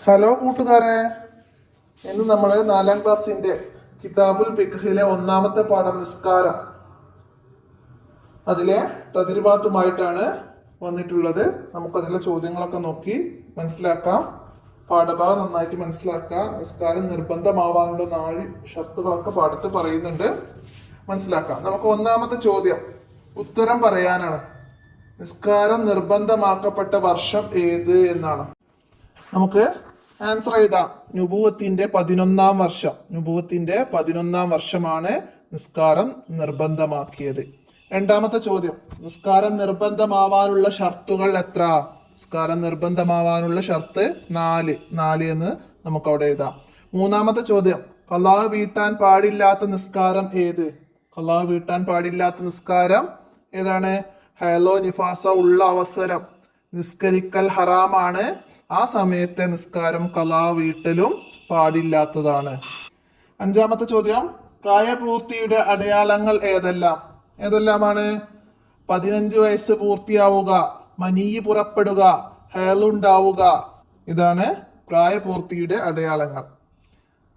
Hello കൂട്ടുകാരെ, ഇന്ന് നമ്മൾ 4ാം ക്ലാസ്സിന്റെ കിതാബുൽ ഫിഖ്ഹിലെ ഒന്നാമത്തെ പാഠം നിസ്കാരം, അതിലെ തദ്രിബാത്തുമായിട്ടാണ് വന്നിട്ടുള്ളത്. നമുക്കതിലെ ചോദ്യങ്ങളൊക്കെ നോക്കി മനസ്സിലാക്കാം. പാഠഭാഗം നന്നായിട്ട് മനസ്സിലാക്കാം. നിസ്കാരം നിർബന്ധമാവാനുള്ള 4 ഷർത്തുകളൊക്കെ പാഠത്ത് പറയുന്നുണ്ട്, മനസ്സിലാക്കാം. നമുക്ക് ഒന്നാമത്തെ ചോദ്യം ഉത്തരം പറയാനാണ്. നിസ്കാരം നിർബന്ധമാക്കപ്പെട്ട വർഷം ഏത് എന്നാണ്. നമുക്ക് ആൻസർ എഴുതാം. നുബുവത്തിന്റെ 11ാം വർഷം. നുബുവത്തിന്റെ 11ാം വർഷമാണ് നിസ്കാരം നിർബന്ധമാക്കിയത്. രണ്ടാമത്തെ ചോദ്യം, നിസ്കാരം നിർബന്ധമാവാനുള്ള ഷർത്തുകൾ എത്ര? നിസ്കാരം നിർബന്ധമാവാനുള്ള ഷർത്ത് 4 എന്ന് നമുക്ക് അവിടെ എഴുതാം. മൂന്നാമത്തെ ചോദ്യം, ഖളാ വീട്ടാൻ പാടില്ലാത്ത നിസ്കാരം ഏത്? ഖളാ വീട്ടാൻ പാടില്ലാത്ത നിസ്കാരം ഏതാണ്? ഹൈലോ നിഫാസോ ഉള്ള അവസരം നിസ്കരിക്കൽ ഹറാമാണ്. ആ സമയത്തെ നിസ്കാരം ഖളാ വീട്ടലും പാടില്ലാത്തതാണ്. അഞ്ചാമത്തെ ചോദ്യം, പ്രായപൂർത്തിയുടെ അടയാളങ്ങൾ ഏതെല്ലാമാണ്? 15 വയസ്സ് പൂർത്തിയാവുക, മനീ പുറപ്പെടുക, ഹേളുണ്ടാവുക. ഇതാണ് പ്രായപൂർത്തിയുടെ അടയാളങ്ങൾ.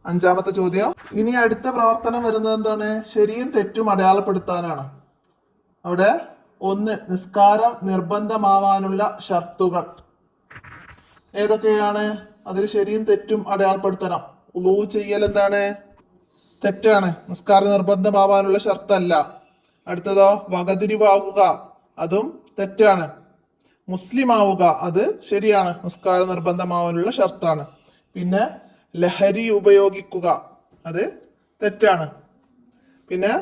അഞ്ചാമത്തെ ചോദ്യം. ഇനി അടുത്ത പ്രവർത്തനം വരുന്നത് എന്താണ്? ശരിയും തെറ്റും അടയാളപ്പെടുത്താനാണ്. അവിടെ 1, നിസ്കാരം നിർബന്ധമാവാനുള്ള ഷർത്തുകൾ ഏതൊക്കെയാണ്? അതിൽ ശരിയും തെറ്റും അടയാളപ്പെടുത്തണം. ഉളൂ ചെയ്യൽ എന്താണ്? തെറ്റാണ്, നിസ്കാരം നിർബന്ധമാവാനുള്ള ഷർത്തല്ല. അടുത്തതോ വകതിരിവാകുക, അതും തെറ്റാണ്. മുസ്ലിം ആവുക, അത് ശരിയാണ്, നിസ്കാരം നിർബന്ധമാവാനുള്ള ഷർത്താണ്. പിന്നെ ലഹരി ഉപയോഗിക്കുക, അത് തെറ്റാണ്. പിന്നെ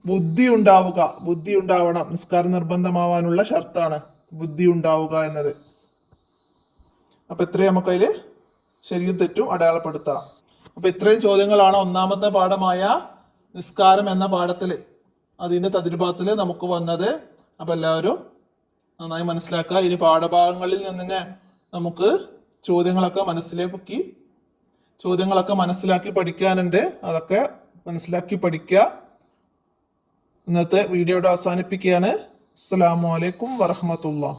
ബുദ്ധി ഉണ്ടാവണം, നിസ്കാരം നിർബന്ധമാവാനുള്ള ഷർത്താണ് ബുദ്ധി ഉണ്ടാവുക എന്നത്. അപ്പൊ ഇത്രയും നമുക്ക് അതില് ശരിയും തെറ്റും അടയാളപ്പെടുത്താം. അപ്പൊ ഇത്രയും ചോദ്യങ്ങളാണ് ഒന്നാമത്തെ പാഠമായ നിസ്കാരം എന്ന പാഠത്തില്, അതിന്റെ തദ്രിബാത്തില് നമുക്ക് വന്നത്. അപ്പൊ എല്ലാവരും നന്നായി മനസ്സിലാക്കുക. ഇനി പാഠഭാഗങ്ങളിൽ നിന്ന് തന്നെ നമുക്ക് ചോദ്യങ്ങളൊക്കെ മനസ്സിലാക്കി പഠിക്കാനുണ്ട്. അതൊക്കെ മനസ്സിലാക്കി പഠിക്കുക. ഇന്നത്തെ വീഡിയോയുടെ അവസാനിപ്പിക്കുകയാണ്. അസ്സലാമു അലൈക്കും വറഹ്മത്തുള്ളാഹി.